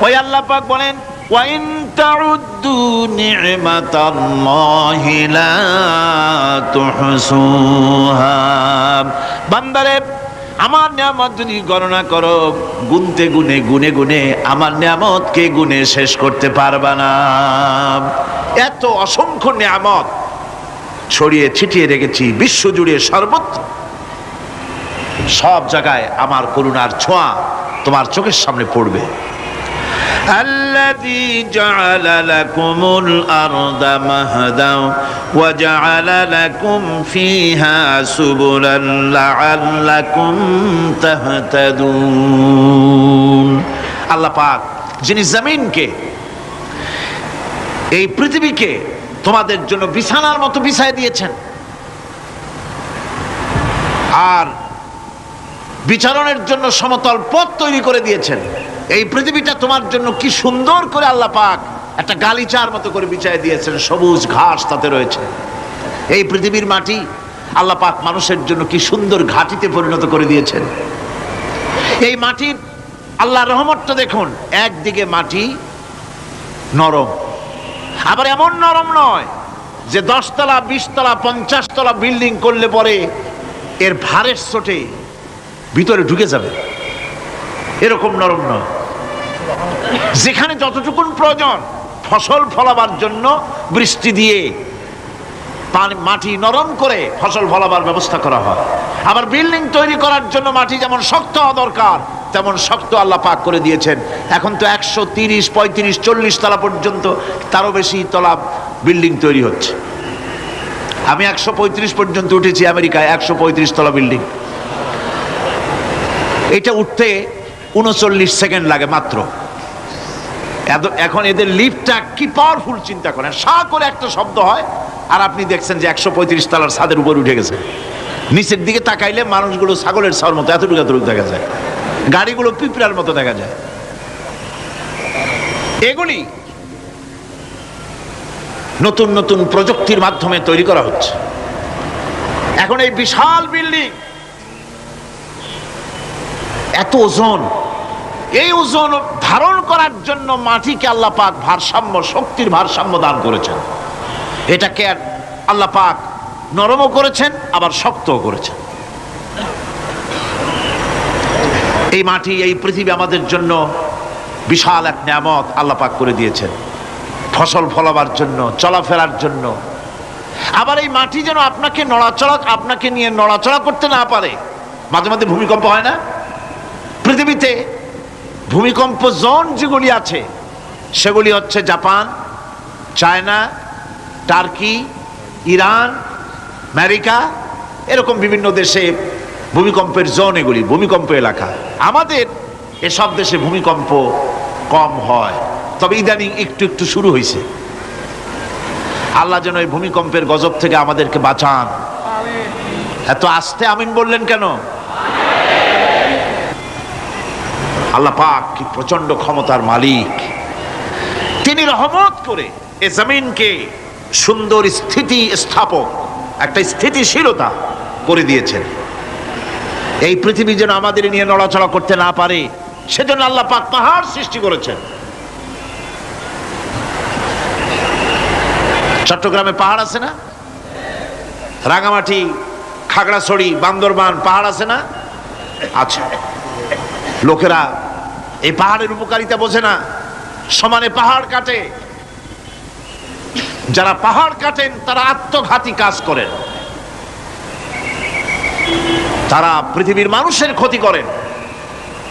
ওই আল্লাহ পাক বলেন ওয়াইন তাউদ্দু নি'মাতাল্লাহি লা তুহসুহা, বান্দারে আমার নিয়ামত যদি গণনা করো গুনতে গুনে গুনে গুনে আমার নিয়ামতকে গুনে শেষ করতে পারবা না। এত অসংখ্য নিয়ামত ছড়িয়ে ছিটিয়ে রেখেছি বিশ্ব জুড়ে, সর্বত্র সব জায়গায় আমার করুণার ছোঁয়া তোমার চোখের সামনে পড়বে। الذي جعل لكم الأرض مهدا وجعل لكم فيها سبلا لعلكم تهتدون। আল্লাহ পাক যিনি জমিনকে, এই পৃথিবীকে তোমাদের জন্য বিছানার মতো বিছায় দিয়েছেন, আর বিচরণের জন্য সমতল পথ তৈরি করে দিয়েছেন। এই পৃথিবীটা তোমার জন্য কি সুন্দর করে আল্লাহ পাক একটা গালিচার মতো করে বিছায় দিয়েছেন, সবুজ ঘাস তাতে রয়েছে। এই পৃথিবীর মাটি আল্লাহ পাক মানুষের জন্য কি সুন্দর ঘাটিতে পরিণত করে দিয়েছেন। এই মাটির আল্লাহর রহমতটা দেখুন, একদিকে মাটি নরম, আবার এমন নরম নয় যে 10 তলা 20 তলা 50 তলা বিল্ডিং করলে পরে এর ভারের চোটে ভিতরে ঢুকে যাবে, এরকম নরম নয়। যেখানে যতটুকুন প্রয়োজন ফসল ফলাবার জন্য বৃষ্টি দিয়ে মাটি নরম করে ফসল ফলাবার ব্যবস্থা করা হয়। আবার বিল্ডিং তৈরি করার জন্য মাটি যেমন শক্ত হওয়া দরকার তেমন শক্ত আল্লাহ পাক করে দিয়েছেন। এখন তো 130, 35, 40 তলা পর্যন্ত, তারও বেশি তলা বিল্ডিং তৈরি হচ্ছে। আমি 135 পর্যন্ত উঠেছি আমেরিকায়, 135 তলা বিল্ডিং। এটা উঠতে 39 সেকেন্ড লাগে মাত্র। এখন এদের লিফটটা কি পাওয়ারফুল চিন্তা করেন, সা করে একটা শব্দ হয় আর আপনি দেখছেন যে 135 তলার ছাদের উপর উঠে গেছে। নিচের দিকে তাকাইলে মানুষগুলো ছাগলের ছাওয়ার মতো এতটুকু এতটুকু দেখা যায়, গাড়িগুলো পিঁপড়ার মতো দেখা যায়। এগুলি নতুন নতুন প্রযুক্তির মাধ্যমে তৈরি করা হচ্ছে। এখন এই বিশাল বিল্ডিং, এত ওজন, এই ওজন ধারণ করার জন্য মাটিকে আল্লাহ পাক ভারসাম্য, শক্তির ভারসাম্য দান করেছেন। এটাকে আল্লাহ পাক নরমও করেছেন আবার শক্তও করেছেন। এই মাটি, এই পৃথিবী আমাদের জন্য বিশাল এক নিয়ামত আল্লাহ পাক করে দিয়েছেন, ফসল ফলাবার জন্য, চলাফেরার জন্য। আবার এই মাটি যেন আপনাকে নিয়ে নড়াচড়া করতে না পারে। মাঝে মাঝে ভূমিকম্প হয় না? পৃথিবীতে ভূমিকম্প জোন যেগুলি আছে সেগুলি হচ্ছে Japan, China, turkey, Iran, America, এরকম বিভিন্ন দেশে ভূমিকম্পের জোন, এগুলি ভূমিকম্প এলাকা। আমাদের এসব দেশে ভূমিকম্প কম হয়, তবে ইদানিং একটু একটু শুরু হয়েছে। আল্লাহ যেন এই ভূমিকম্পের গজব থেকে আমাদেরকে বাঁচান। এত আস্তে আমিন বললেন কেন? আল্লাহ পাক কি প্রচন্ড ক্ষমতার মালিক। তিনি রহমত করে এ জমিনকে সুন্দর স্থিতি স্থাপক, একটা স্থিতিশীলতা করে দিয়েছেন। এই পৃথিবী যেন আমাদের নিয়ে নড়াচড়া করতে না পারে সেজন্য আল্লাহ পাক পাহাড় সৃষ্টি করেছেন। চট্টগ্রামে পাহাড় আছে না? রাঙামাটি, খাগড়াছড়ি, বান্দরবান পাহাড় আছে না? আচ্ছা, লোকেরা এই পাহাড়ের উপকারিতা বোঝে না, সমানে পাহাড় কাটে। যারা পাহাড় কাটেন তারা আত্মঘাতী কাজ করেন, তারা পৃথিবীর মানুষের ক্ষতি করেন।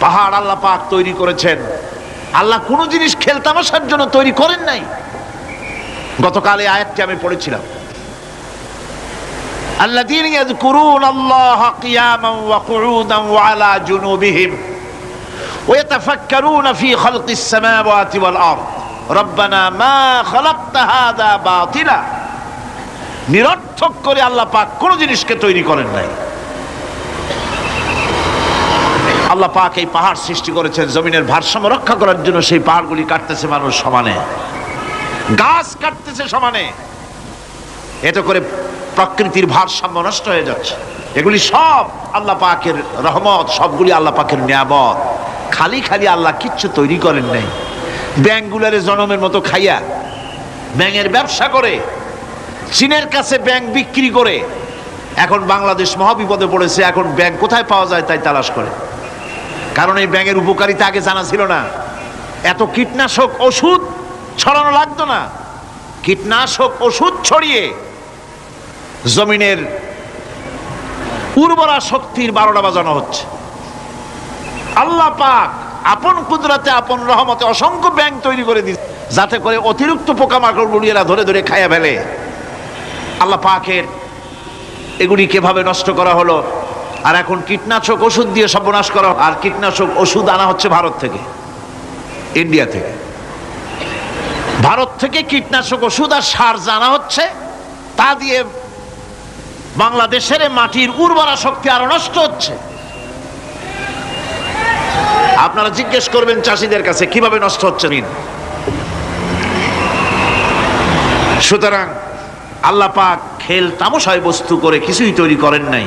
পাহাড় আল্লাহ পাক তৈরি করেছেন। আল্লাহ কোনো জিনিস খেলতামাশার জন্য তৈরি করেন নাই। গতকাল এই আয়াতটি আমি পড়েছিলাম, আল্লাযীনা ইয়াযকুরুনাল্লাহা কিয়ামান ওয়া কুউদান ওয়া আলা জুনুবিহিম ওয়া ইয়াতাফাক্কারুনা ফী খালকিস সামাওয়াতি ওয়াল আরদ রব্বানা মা খালাকতা হাযা বাতিলা। নিরর্থক করে আল্লাহ পাক কোনো জিনিসকে তৈরি করেন নাই। আল্লাহ পাক এই পাহাড় সৃষ্টি করেছেন জমিনের ভারসাম্য রক্ষা করার জন্য। সেই পাহাড়গুলি কাটতেছে মানুষ সমানে, গাছ কাটতেছে সমানে। এতে করে প্রকৃতির ভারসাম্য নষ্ট হয়ে যাচ্ছে। এগুলি সব আল্লাহ পাকের রহমত, সবগুলি আল্লাহ পাকের নিয়ামত। খালি খালি আল্লাহ কিচ্ছু তৈরি করেন নাই। ব্যাংকগুলারে জনমের মতো খাইয়া ব্যাঙের ব্যবসা করে, চীনের কাছে ব্যাংক বিক্রি করে এখন বাংলাদেশ মহাবিপদে পড়েছে। এখন ব্যাংক কোথায় পাওয়া যায় তাই তালাশ করে, কারণ এই ব্যাঙের উপকারিতা আগে জানা ছিল না। এত কীটনাশক ওষুধ ছড়ানো লাগতো না। কীটনাশক ওষুধ ছড়িয়ে জমিনের উর্বরা শক্তির 12টা বাজানো হচ্ছে। আল্লাহ পাক আপন কুদরতে আপন রহমতে অসংখ্য ব্যাংক তৈরি করে দিচ্ছে, যাতে করে অতিরিক্ত পোকামাকড় গুলিয়েরা ধরে ধরে খাইয়া ফেলে। আল্লাহ পাকের এগুলি কিভাবে নষ্ট করা হলো। আর এখন কীটনাশক ওষুধ দিয়ে সর্বনাশ করা। আর কীটনাশক ওষুধ আনা হচ্ছে ভারত থেকে, ইন্ডিয়া থেকে। ভারত থেকে কীটনাশক ওষুধ আর সার জানা হচ্ছে, তা দিয়ে বাংলাদেশের মাটির উর্বরা শক্তি আরো নষ্ট হচ্ছে। আপনারা জিজ্ঞেস করবেন চাষীদের কাছে কিভাবে নষ্ট হচ্ছে। সুতরাং আল্লাহ পাক খেল তামাশায় বস্তু করে কিছুই তৈরি করেন নাই,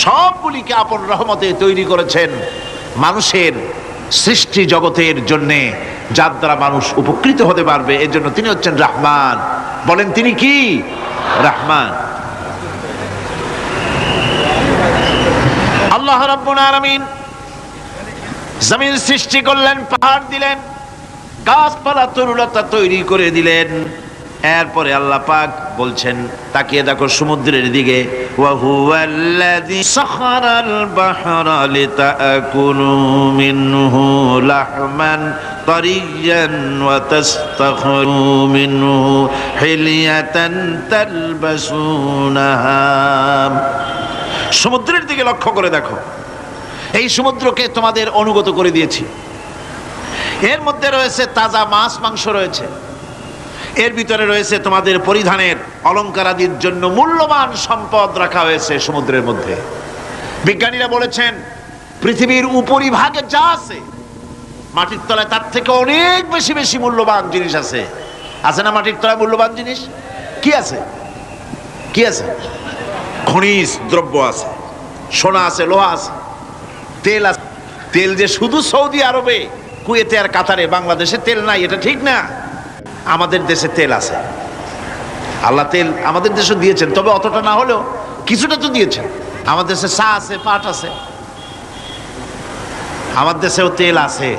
সবগুলিকে আপন রহমতে তৈরি করেছেন মানুষের সৃষ্টি জগতের জন্যে, যার দ্বারা মানুষ উপকৃত হতে পারবে। এর জন্য তিনি হচ্ছেন রহমান। বলেন তিনি কি? রহমান। আল্লাহ রাব্বুল আলামিন জমিন সৃষ্টি করলেন, পাহাড় দিলেন, গাছপালা তরুলতা তৈরি করে দিলেন। এরপরে আল্লাহ পাক বলছেন, তাকিয়ে দেখো সমুদ্রের দিকে, ওয়া হুয়াল্লাযী সাখারাল বাহরা লিতাকুলু মিনহু লাহমান তারিয়ান ওয়া তাস্তাখরু মিনহু হিলিয়াতান তালবাসুনাহা। সমুদ্রের দিকে লক্ষ্য করে দেখো, এই সমুদ্রকে তোমাদের অনুগত করে দিয়েছি। এর মধ্যে রয়েছে তাজা মাছ মাংস রয়েছে, এর ভিতরে রয়েছে তোমাদের পরিধানের অলংকার আদির জন্য মূল্যবান সম্পদ রাখা হয়েছে সমুদ্রের মধ্যে। বিজ্ঞানীরা বলেছেন পৃথিবীর উপরিভাগে যা আছে মাটির তলায় তার থেকে অনেক বেশি বেশি মূল্যবান জিনিস আছে। আছে না মাটির তলায় মূল্যবান জিনিস? কি আছে? কি আছে? খনিজ দ্রব্য আছে, সোনা আছে, লোহা আছে, তেল আছে। তেল যে শুধু সৌদি আরবে, কুয়েতে আর কাতারে, বাংলাদেশে তেল নাই এটা ঠিক না। আমাদের দেশে তেল আছে। আল্লাহ তেল আমাদের দেশে দিয়েছেন, তবে অতটা না হলেও কিছুটা তো দিয়েছেন। আমাদের দেশে চা আছে, পাট আছে, আমার দেশেও তেল আছে।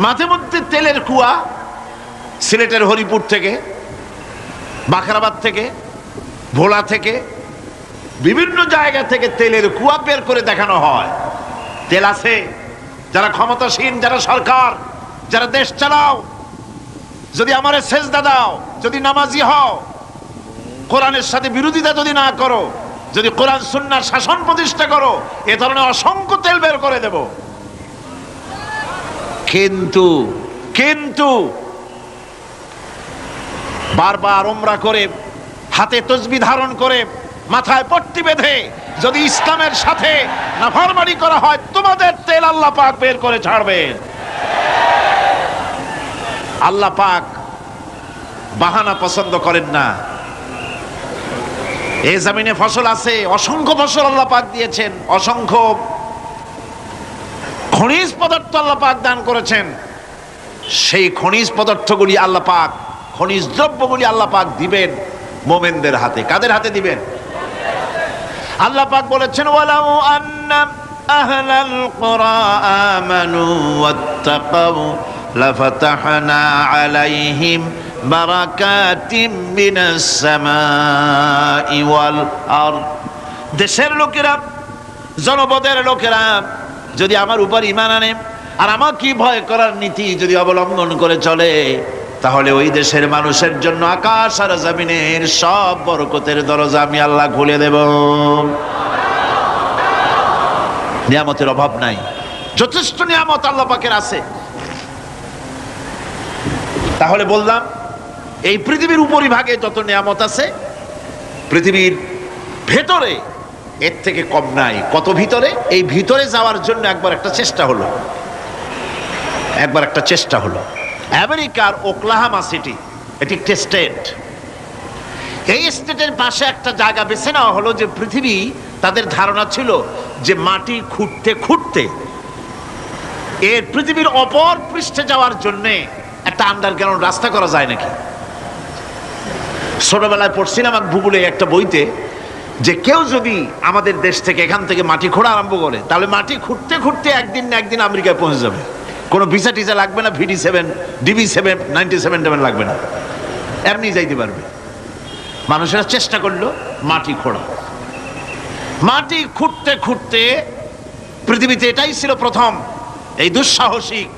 মাঝে মধ্যে তেলের কুয়া সিলেটের হরিপুর থেকে, বাখরাবাদ থেকে, ভোলা থেকে, বিভিন্ন জায়গা থেকে তেলের কুয়া বের করে দেখানো হয়। তেল আছে। যারা ক্ষমতাসীন, যারা সরকার, যারা দেশ চালাও, যদি আমারে সেজদা দাও, যদি নামাজি হও, কোরআনের সাথে বিরোধিতা যদি না করো, যদি কোরআন সুন্নাহর শাসন প্রতিষ্ঠা করো, এ ধরনের অসংখ্য তেল বের করে দেব। কিন্তু কিন্তু বারবার উমরা করে, হাতে তসবিহ ধারণ করে, মাথায় পট্টি বেঁধে যদি ইসলামের সাথে নাফরমানি করা হয়, তোমাদের তেল আল্লাহ পাক বের করে ছাড়বেন। আল্লাহ পাক বাহানা পছন্দ করেন না। এই জমিনে ফসল আছে, অসংখ্য ফসল আল্লাহ পাক দিয়েছেন, অসংখ্য খনিজ পদার্থ আল্লাহ পাক দান করেছেন। সেই খনিজ পদার্থগুলি আল্লাহ পাক, খনিজ দ্রব্যগুলি আল্লাহ পাক দিবেন মুমিনদের হাতে। কাদের হাতে দিবেন? আল্লাহ পাক বলেছেন, ওয়ালাউ আন্না আহলাল কুরা আমানু ওয়াত্তাকাউ লাফাতাহনা আলাইহিম বারাকাতিম মিনাস সামাই ওয়াল আরদ। দেশের লোকেরা, জনপদের লোকেরা যদি আমার উপর ঈমান আনে আর আমাকে ভয় করার নীতি যদি অবলম্বন করে চলে, তাহলে ওই দেশের মানুষের জন্য আকাশ আর জমিনের সব বরকতের দরজা আমি আল্লাহ খুলে দেব। নিয়ামতের অভাব নাই, যথেষ্ট নিয়ামত আল্লাহ পাকের আছে। তাহলে বললাম, এই পৃথিবীর উপরিভাগে যত নিয়ামত আছে, পৃথিবীর ভেতরে এর থেকে কম নাই। কত ভিতরে? এই ভিতরে যাওয়ার জন্য একবার একটা চেষ্টা হলো। আমেরিকার ওকলাহামা সিটি, এটি একটি স্টেট। এই স্টেটের পাশে একটা জায়গা বেছে নেওয়া হলো, যে পৃথিবী, তাদের ধারণা ছিল যে মাটি খুঁড়তে খুঁড়তে এর পৃথিবীর অপর পৃষ্ঠে যাওয়ার জন্য একটা আন্ডারগ্রাউন্ড রাস্তা করা যায় নাকি? ছোটবেলায় পড়ছিলাম এক ভূগোলে একটা বইতে, যে কেউ যদি আমাদের দেশ থেকে এখান থেকে মাটি খোঁড়া আরম্ভ করে, তাহলে মাটি খুঁড়তে খুঁড়তে একদিন না একদিন আমেরিকায় পৌঁছে যাবে। কোনো ভিসা টিসা লাগবে না, VD7 DB7 97 লাগবে না, এমনি যাইতে পারবে। মানুষেরা চেষ্টা করলো মাটি খোঁড়া। মাটি খুঁড়তে খুঁড়তে পৃথিবীতে এটাই ছিল প্রথম এই দুঃসাহসিক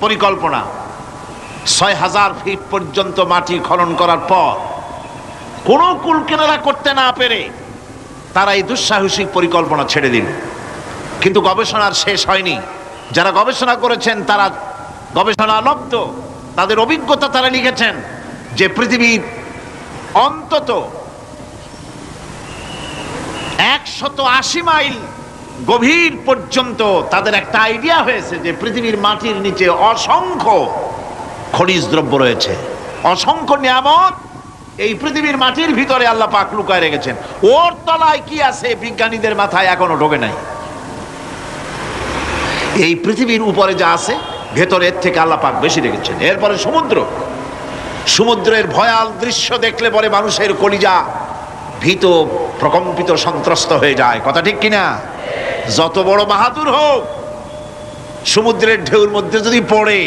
পরিকল্পনা। ৬,০০০ ফিট পর্যন্ত মাটি খনন করার পর কোনো কুল কিনারা করতে না পেরে তারা এই দুঃসাহসিক পরিকল্পনা ছেড়ে দিল। কিন্তু গবেষণার শেষ হয়নি। যারা গবেষণা করেছেন তারা গবেষণালব্ধ, তাদের অভিজ্ঞতা তারা লিখেছেন যে পৃথিবীর অন্তত ১৮০ মাইল গভীর পর্যন্ত তাদের একটা আইডিয়া হয়েছে যে পৃথিবীর মাটির নিচে অসংখ্য খনিজ দ্রব্য রয়েছে, অসংখ্য নিয়ামত এই পৃথিবীর মাটির ভিতরে আল্লাহ পাক লুকায় রেখেছেন। ওর তলায় কি আছে বিজ্ঞানীদের মাথায় এখনো ঢোকে নাই। এই পৃথিবীর উপরে যা আছে ভেতরের থেকে আল্লাহ পাক বেশি রেখেছেন। এরপরে সমুদ্র, সমুদ্রের ভয়াল দৃশ্য দেখলে পরে মানুষের কলিজা ভীত প্রকম্পিত সন্ত্রস্ত হয়ে যায়। কথা ঠিক কিনা? যত বড় বাহাদুর হোক, সমুদ্রের ঢেউর মধ্যে যদি পড়ে,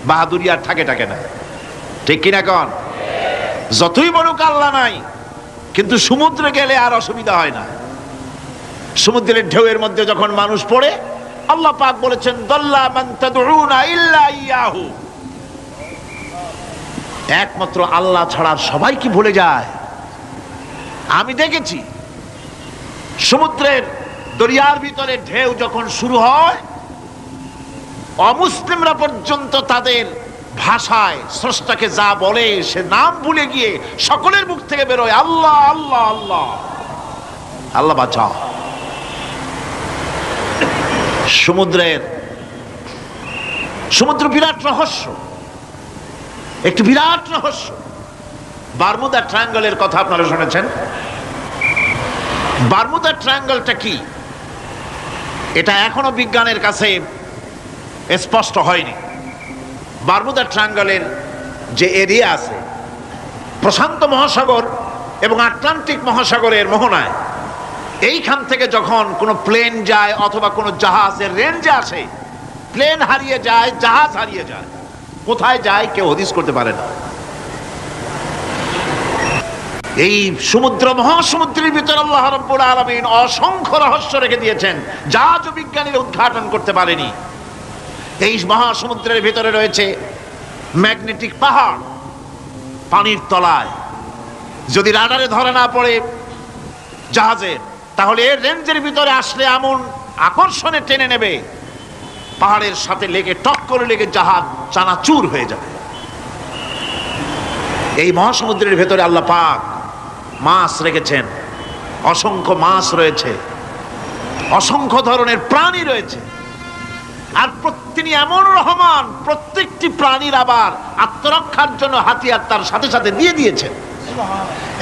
বাহাদুরি আর থাকে না। ঠিক কিনা কন? যতই বড় কাল্লা নাই, কিন্তু সমুদ্রে গেলে আর অসুবিধা হয় না। সমুদ্রের ঢেউয়ের মধ্যে যখন মানুষ পড়ে, আল্লাহ পাক বলেছেন দাল্লা মান তাদউনা ইল্লা ইয়াহু, একমাত্র আল্লাহ ছাড়া সবাই কি ভুলে যায়। আমি দেখেছি সমুদ্রের দরিয়ার ভিতরে ঢেউ যখন শুরু হয়, অমুসলিমরা পর্যন্ত তাদের ভাষায় স্রষ্টাকে যা বলে সে নাম ভুলে গিয়ে সকলের মুখ থেকে বেরোয় আল্লাহ আল্লাহ আল্লাহ, আল্লাহ বাঁচাও। সমুদ্র বিরাট রহস্য, একটি বিরাট রহস্য। বারমুদা ট্রায়াঙ্গলের কথা আপনারা শুনেছেন। বারমুদা ট্রায়াঙ্গলটা কি, এটা এখনো বিজ্ঞানের কাছে স্পষ্ট হয়নি। বারমুদা ট্রায়াঙ্গলের যে এরিয়া আছে, প্রশান্ত মহাসাগর এবং আটলান্টিক মহাসাগরের মোহনায়, এইখান থেকে যখন কোনো প্লেন যায় অথবা কোনো জাহাজের রেঞ্জে আসে, প্লেন হারিয়ে যায়, জাহাজ হারিয়ে যায়, কোথায় যায় কেউ হদিস করতে পারে না। এই সমুদ্র মহাসমুদ্রের ভিতরে আল্লাহ রাব্বুল আলামিন অসংখ্য রহস্য রেখে দিয়েছেন, যা বিজ্ঞানীরা উদ্ঘাটন করতে পারেনি। এই মহাসমুদ্রের ভিতরে রয়েছে ম্যাগনেটিক পাহাড় পানির তলায়। যদি রাডারে ধরে না পড়ে জাহাজের, তাহলে এর রেঞ্জের ভিতরে আসলে এমন আকর্ষণে টেনে নেবে, পাহাড়ের সাথে লেগে টক্কর লেগে জাহাজ চানাচুর হয়ে যাবে। এই মহাসমুদ্রের ভেতরে আল্লাহ পাক মাছ রেখেছেন, অসংখ্য মাছ রয়েছে, অসংখ্য ধরনের প্রাণী রয়েছে। আর তিনি এমন রহমান, প্রত্যেকটি প্রাণীর আবার আত্মরক্ষার জন্য হাতিয়ার তার সাথে সাথে দিয়ে দিয়েছেন।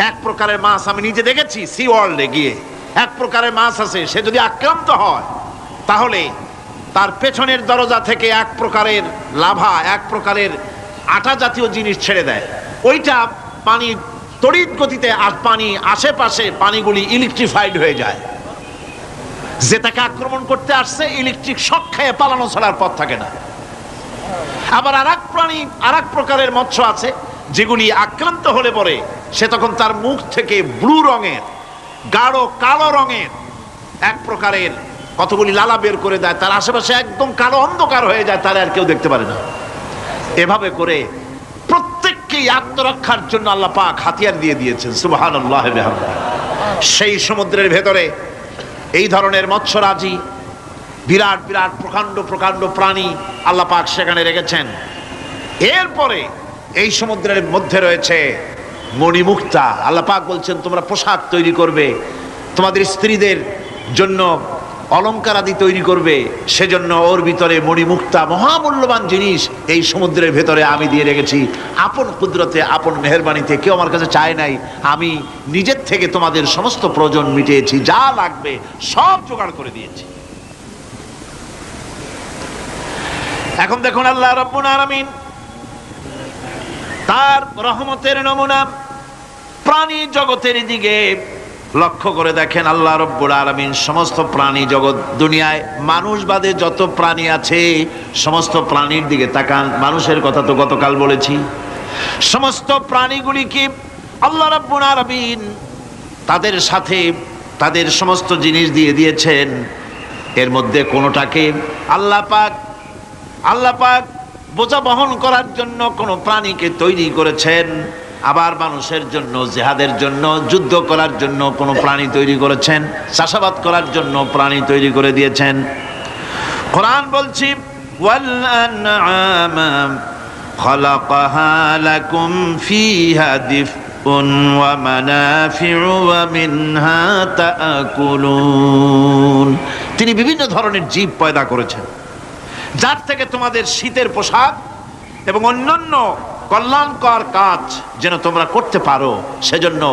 এক প্রকারের মাছ আমি নিজে দেখেছি সি ওয়ার্ল্ডে গিয়ে, এক প্রকারের মাছ আছে, সে যদি আক্রান্ত হয় তাহলে তার পেছনের দরজা থেকে এক প্রকারের লাভা, এক প্রকারের আটা জাতীয় জিনিস ছেড়ে দেয়। ওইটা পানি তড়িৎ গতিতে, আর পানি আশেপাশে পানিগুলি ইলেকট্রিফাইড হয়ে যায়। যে তাকে আক্রমণ করতে আসছে ইলেকট্রিক শক খেয়ে পালানো ছাড়ার পথ থাকে না। আবার আরেক প্রাণী, আরেক প্রকারের মৎস্য আছে যেগুলি আক্রান্ত হলে পরে সে তখন তার মুখ থেকে ব্লু রঙের, গাঢ় কালো রঙের এক প্রকারের কতগুলি লালা বের করে দেয়, তার আশেপাশে একদম কালো অন্ধকার হয়ে যায়, তারা আর কেউ দেখতে পারে না। এভাবে করে প্রত্যেককেই আত্মরক্ষার জন্য আল্লাহ পাক হাতিয়ার দিয়ে দিয়েছেন। সুবহানাল্লাহ ওয়া বিহামদিহি। সেই সমুদ্রের ভেতরে এই ধরনের মৎস্যরাজি, বিরাট বিরাট প্রকাণ্ড প্রকাণ্ড প্রাণী আল্লাহ পাক সেখানে রেখেছেন। এরপরে এই সমুদ্রের মধ্যে রয়েছে মণিমুক্তা। আল্লাহ পাক বলছেন তোমরা পোশাক তৈরি করবে, তোমাদের স্ত্রীদের জন্য অলংকার আদি তৈরি করবে, সেজন্য ওর ভিতরে মণিমুক্তা মহামূল্যবান জিনিস এই সমুদ্রের ভেতরে আমি দিয়ে রেখেছি। আপন কুদরতে, আপন মেহেরবানিতে, কেউ আমার কাছে চায় নাই, আমি নিজের থেকে তোমাদের সমস্ত প্রয়োজন মিটিয়েছি, যা লাগবে সব জোগাড় করে দিয়েছি। এখন দেখুন আল্লাহ রাব্বুল আলামিন তার রহমতের নমুনা প্রাণী জগতের দিকে লক্ষ্য করে দেখেন। আল্লাহ রব্বুল আলামিন সমস্ত প্রাণী জগৎ, দুনিয়ায় মানুষ বাদে যত প্রাণী আছে সমস্ত প্রাণীর দিকে তাকান। মানুষের কথা তো গতকাল বলেছি। সমস্ত প্রাণীগুলিকে আল্লাহ রব্বুল আলামিন তাদের সাথে তাদের সমস্ত জিনিস দিয়ে দিয়েছেন। এর মধ্যে কোনোটাকে আল্লাহ পাক বোঝা বহন করার জন্য কোনো প্রাণীকে তৈরি করেছেন, আবার মানুষের জন্য, জিহাদের জন্য, যুদ্ধ করার জন্য কোনো প্রাণী তৈরি করেছেন, চাষাবাদ করার জন্য প্রাণী তৈরি করে দিয়েছেন। কোরআন বলছি ওয়াল আনআমা খালাকাহা লাকুম ফিহা দিফউন ওয়া মানাফিউ ওয়া মিনহা তাআকুলুন। তিনি বিভিন্ন ধরনের জীব পয়দা করেছেন, যার থেকে তোমাদের শীতের পোশাক এবং অন্যান্য কল্যাণকর কাজ যেন তোমরা করতে পারো, সেজন্য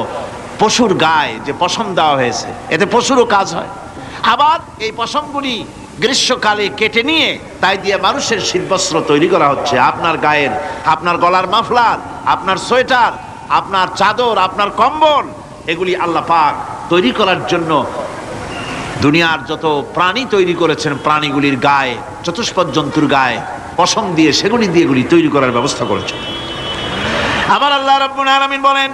পশুর গায়ে যে পশম দেওয়া হয়েছে, এতে পশুরও কাজ হয়। আবার এই পশমগুলি গ্রীষ্মকালে কেটে নিয়ে তাই দিয়ে মানুষের শীতবস্ত্র তৈরি করা হচ্ছে। আপনার গায়ের, আপনার গলার মাফলার, আপনার সোয়েটার, আপনার চাদর, আপনার কম্বল, এগুলি আল্লাহ পাক তৈরি করার জন্য দুনিয়ার যত প্রাণী তৈরি করেছেন, প্রাণীগুলির গায়ে, চতুষ্পদ জন্তুর গায়ে পশম দিয়ে, সেগুলি দিয়ে এগুলি তৈরি করার ব্যবস্থা করেছেন। আবার আল্লাহ রাব্বুল আলামিন বলেন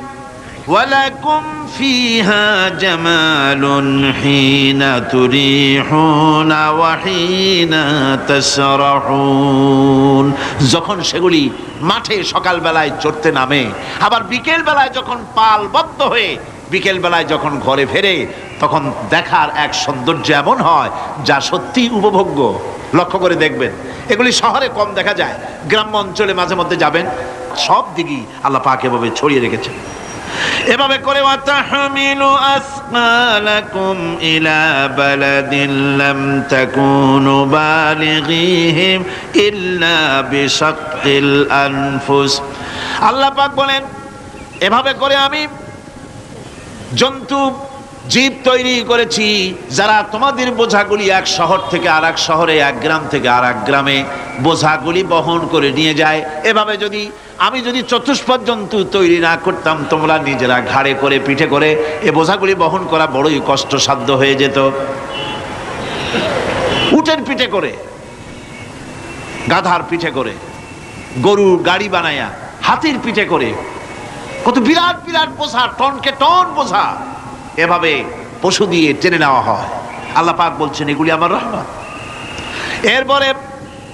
ওয়ালাকুম ফিহা জামালুন হিনা তুরিহুনা ওয়া হিনা তাসরাহুন। যখন সেগুলি মাঠে সকালবেলায় চড়তে নামে, আবার বিকেল বেলায় যখন পালবদ্ধ হয়ে বিকেল বেলায় যখন ঘরে ফেরে, তখন দেখার এক সৌন্দর্য এমন হয় যা সত্যি উপভোগ্য। লক্ষ্য করে দেখবেন, এগুলি শহরে কম দেখা যায়, গ্রাম্য অঞ্চলে মাঝে মধ্যে যাবেন, সব দিকেই আল্লাহ পাক এভাবে ছড়িয়ে রেখেছেন। এভাবে করে ওয়াতাহমিলু আসকালাকুম ইলা বালাদিন লাম তাকুনু বালিগিহিম ইল্লা বিশাক্কিল আনফুস। আল্লাহ পাক বলেন, এভাবে করে আমি জন্তু জীব তৈরি করেছি যারা তোমাদের বোঝাগুলি এক শহর থেকে আর এক শহরে, এক গ্রাম থেকে আর এক গ্রামে বোঝাগুলি বহন করে নিয়ে যায়। এভাবে আমি যদি চতুষ্পদ জন্তু তৈরি না করতাম, তোমরা নিজেরা ঘাড়ে করে, পিঠে করে এ বোঝাগুলি বহন করা বড়ই কষ্টসাধ্য হয়ে যেত। উটের পিঠে করে, গাধার পিঠে করে, গরুর গাড়ি বানায়া, হাতির পিঠে করে, কত বিরাট বিরাট বোঝা, টনকে টন বোঝা এভাবে পশু দিয়ে টেনে নেওয়া হয়। আল্লাহ পাক বলছেন এগুলি আমার রহমত। এরপরে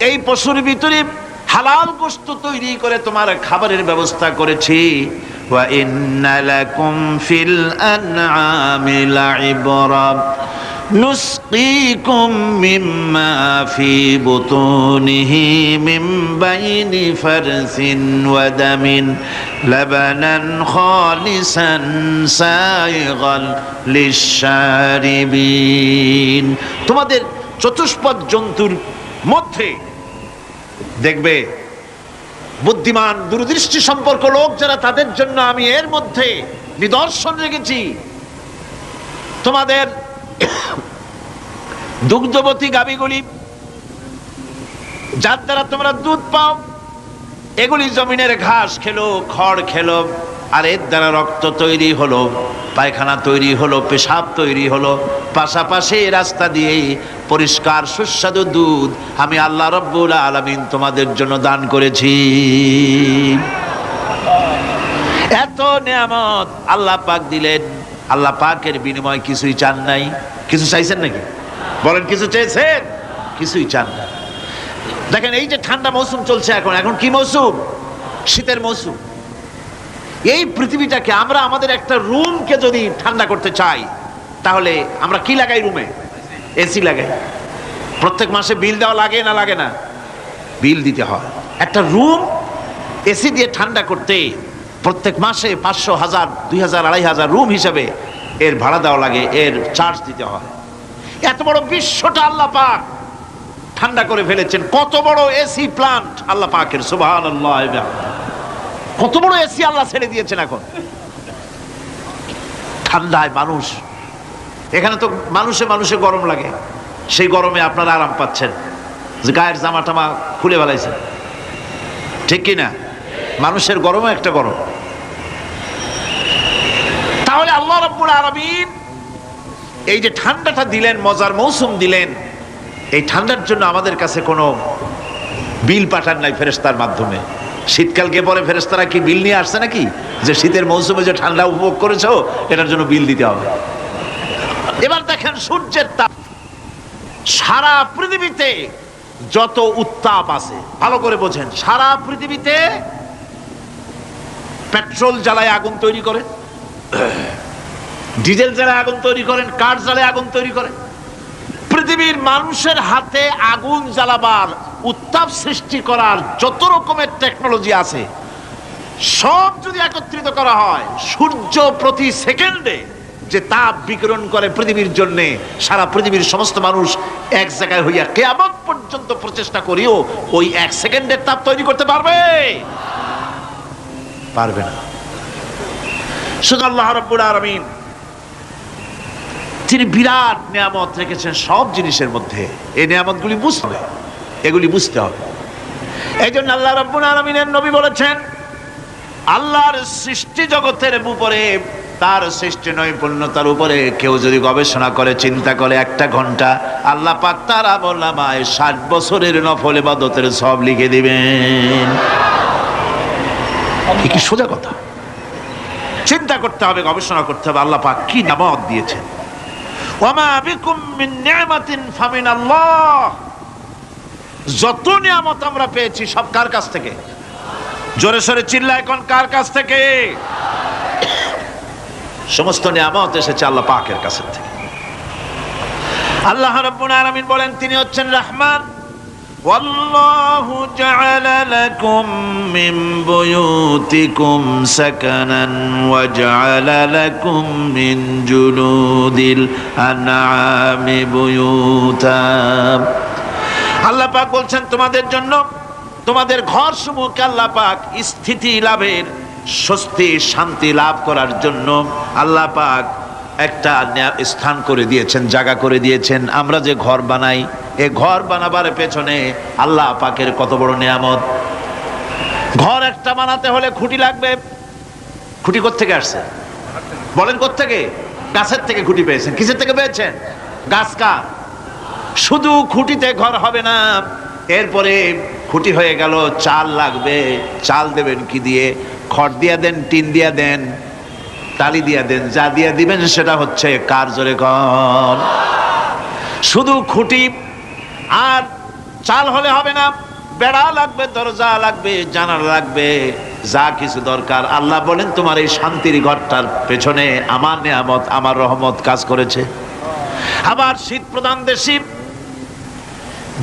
এই পশুর ভিতরে হালাল গোশত তৈরি করে তোমার খাবারের ব্যবস্থা করেছি। ওয়া ইন্না লাকুম ফিল আনআমি লাইবরা নুসকিকুম মিম্মা ফি বুতুনিহি মিন বাইনি ফারসিন ওয়া দামিন লাবানান খালিসান সাইগাল লিশশারিবিন। তোমাদের চতুষ্পদ জন্তুর মধ্যে দেখবে বুদ্ধিমান, দূরদৃষ্টি সম্পর্ক লোক যারা, তাদের জন্য আমি এর মধ্যে নিদর্শন রেখেছি। তোমাদের দুগ্ধবতী গাভীগুলি, যার দ্বারা তোমরা দুধ পাও, এগুলি জমিনের ঘাস খেলো, খড় খেলো, আর এর দ্বারা রক্ত তৈরি হলো, পায়খানা তৈরি হলো, পেশাব তৈরি হলো। পাশাপাশি রাস্তা দিয়ে পরিষ্কার সুস্বাদু দুধ আমি আল্লাহ রব্বুল আলামিন তোমাদের জন্য দান করেছি। এত নিয়ামত আল্লাহ পাক দিলেন, আল্লাহ পাকের বিনিময় কিছুই চান নাই। কিছু চাইছেন নাকি? বলেন, কিছু চেয়েছেন? কিছুই চান না। দেখেন, এই যে ঠান্ডা মৌসুম চলছে, এখন কি মৌসুম? শীতের মৌসুম। এই পৃথিবীটাকে আমরা, আমাদের একটা রুমকে যদি ঠান্ডা করতে চাই, তাহলে আমরা কি লাগাই? রুমে এসি লাগাই। প্রত্যেক মাসে বিল দেওয়া লাগে না লাগে না? বিল দিতে হয়। একটা রুম এসি দিয়ে ঠান্ডা করতে প্রত্যেক মাসে 500, 1000, 2000, 2500 রুম হিসাবে এর ভাড়া দেওয়া লাগে, এর চার্জ দিতে হয়। এত বড় বিশ্বটা আল্লাহ পাক ঠান্ডা করে ফেলেছেন। কত বড় এসি প্লান্ট আল্লাহ পাকের, সুবহানাল্লাহ। কত বড় এসি আল্লাহ ছেড়ে দিয়েছেন। এখন ঠান্ডায় মানুষ, এখানে তো মানুষে গরম লাগে, সেই গরমে আপনারা আরাম পাচ্ছেন, যে গায়ের জামা টামা খুলে ফেলাইছেন, ঠিক কিনা? মানুষের গরমও একটা গরম। তাহলে আল্লাহ রাব্বুল আলামিন এই যে ঠান্ডাটা দিলেন, মজার মৌসুম দিলেন, এই ঠান্ডার জন্য আমাদের কাছে কোনো বিল পাঠান নাই ফেরেশতার মাধ্যমে। শীতকালকে পরে ফেরেশতারা কি বিল নিয়ে আসছে নাকি যে শীতের মৌসুমে যে ঠান্ডা উপভোগ করেছো এটার জন্য বিল দিতে হবে? এবার দেখেন সূর্যের তাপ, সারা পৃথিবীতে যত উত্তাপ আছে ভালো করে বোঝেন। সারা পৃথিবীতে পেট্রোল জ্বালায় আগুন তৈরি করে, ডিজেল জ্বালায় আগুন তৈরি করেন, কাঠ জ্বালায় আগুন তৈরি করেন। পৃথিবীর মানুষের হাতে আগুন জ্বালাবার, উত্তাপ সৃষ্টি করার যত রকমের টেকনোলজি আছে সব যদি একত্রিত করা হয়, সূর্য প্রতি সেকেন্ডে যে তাপ বিকিরণ করে পৃথিবীর জন্য, সারা পৃথিবীর সমস্ত মানুষ এক জায়গায় হইয়া কিয়ামত পর্যন্ত প্রচেষ্টা করিও ওই এক সেকেন্ডের তাপ তৈরি করতে পারবে? পারবে না। শুধু আল্লাহ রাব্বুল আলামিন তিনি বিরাট নিয়ামত রেখেছেন সব জিনিসের মধ্যে। এই নিয়ামতগুলি বুঝতে হবে, এগুলি বুঝতে হবে। এই জন্য আল্লাহ রাব্বুল আলামিনের নবী বলেছেন, আল্লাহর সৃষ্টি জগতের উপরে, তার সৃষ্টি নৈপুণ্যতার উপরে কেউ যদি গবেষণা করে, চিন্তা করে, একটা ঘন্টা, আল্লাহ পাক তার আমলনামায় 60 বছরের নফল ইবাদতের সব লিখে দিবেন। কি সোজা কথা। চিন্তা করতে হবে, গবেষণা করতে হবে আল্লাহ পাক কি নিয়ামত দিয়েছেন। ওয়ামা বিকুম মিন নি'মাতিন ফামিনাল্লাহ। যত নিয়ামত আমরা পেয়েছি সব কার কাছ থেকে? জোরে সোরে চিল্লায় কোন কার কাছ থেকে? সমস্ত নিয়ামত এসেছে আল্লাহ পাকের কাছ থেকে। আল্লাহ রাব্বুল আলামিন বলেন তিনি হচ্ছেন রহমান। ওয়াল্লাহু জাআলা লাকুম মিন বুয়ুতিকুম সাকানান ওয়া জাআলা লাকুম মিন জুলুদিল আনআমি বুয়ুতা। আল্লাহ পাক বলছেন তোমাদের জন্য, তোমাদের ঘর সমূহকে আল্লাহ পাক স্থিতি লাভের, স্বস্তি শান্তি লাভ করার জন্য আল্লাহ পাক একটা স্থান করে দিয়েছেন, জায়গা করে দিয়েছেন। আমরা যে ঘর বানাই, এই ঘর বানাবার পেছনে আল্লাহ পাকের কত বড় নিয়ামত। ঘর একটা বানাতে হলে খুঁটি লাগবে। খুঁটি কোত্থেকে আসছে বলেন? কোত্থেকে? গাছের থেকে খুঁটি পেয়েছেন। কিসের থেকে পেয়েছেন? গাছ। কার? শুধু খুঁটিতে ঘর হবে না, এরপরে খুঁটি হয়ে গেল, চাল লাগবে। চাল দেবেন কি দিয়ে? খড় দিয়া দেন, টিন দিয়া দেন, টালি দিয়া দেন, যা দিয়া দিবেন সেটা হচ্ছে কার? জোরে কর। শুধু খুঁটি আর চাল হলে হবে না, বেড়া লাগবে, দরজা লাগবে, জানালা লাগবে, যা কিছু দরকার। আল্লাহ বলেন তোমার এই শান্তির ঘরটার পেছনে আমার নিয়ামত, আমার রহমত কাজ করেছে। আবার শীত প্রধান দেশে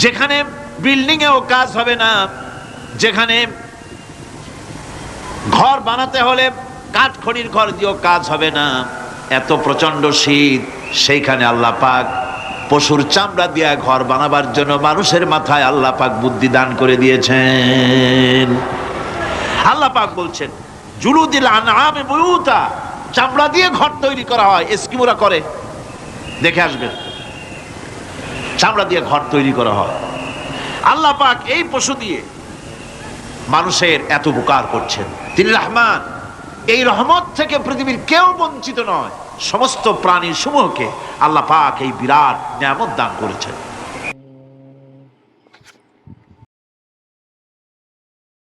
যেখানে বিল্ডিং এও কাজ হবে না, যেখানে ঘর বানাতে হলে কাঠ খড়ির ঘর দিয়েও কাজ হবে না, এত প্রচন্ড শীত, সেইখানে আল্লাহ পাক পশুর চামড়া দিয়ে ঘর বানাবার জন্য মানুষের মাথায় আল্লাহ পাক বুদ্ধি দান করে দিয়েছেন। আল্লাহ পাক বলছেন জুলুদিল আনআমি বুয়ুতা, চামড়া দিয়ে ঘর তৈরি করা হয়। এস্কিমোরা করে, দেখে আসবেন, চামড়া দিয়ে ঘর তৈরি করা হয়। আল্লাহ পাক এই পশু দিয়ে মানুষের এত উপকার করছেন। তিনি রহমান। এই রহমত থেকে পৃথিবীর কেউ বঞ্চিত নয়। সমস্ত প্রাণী সমূহকে আল্লাহ পাক এই বিরাট নিয়ামত দান করেছেন।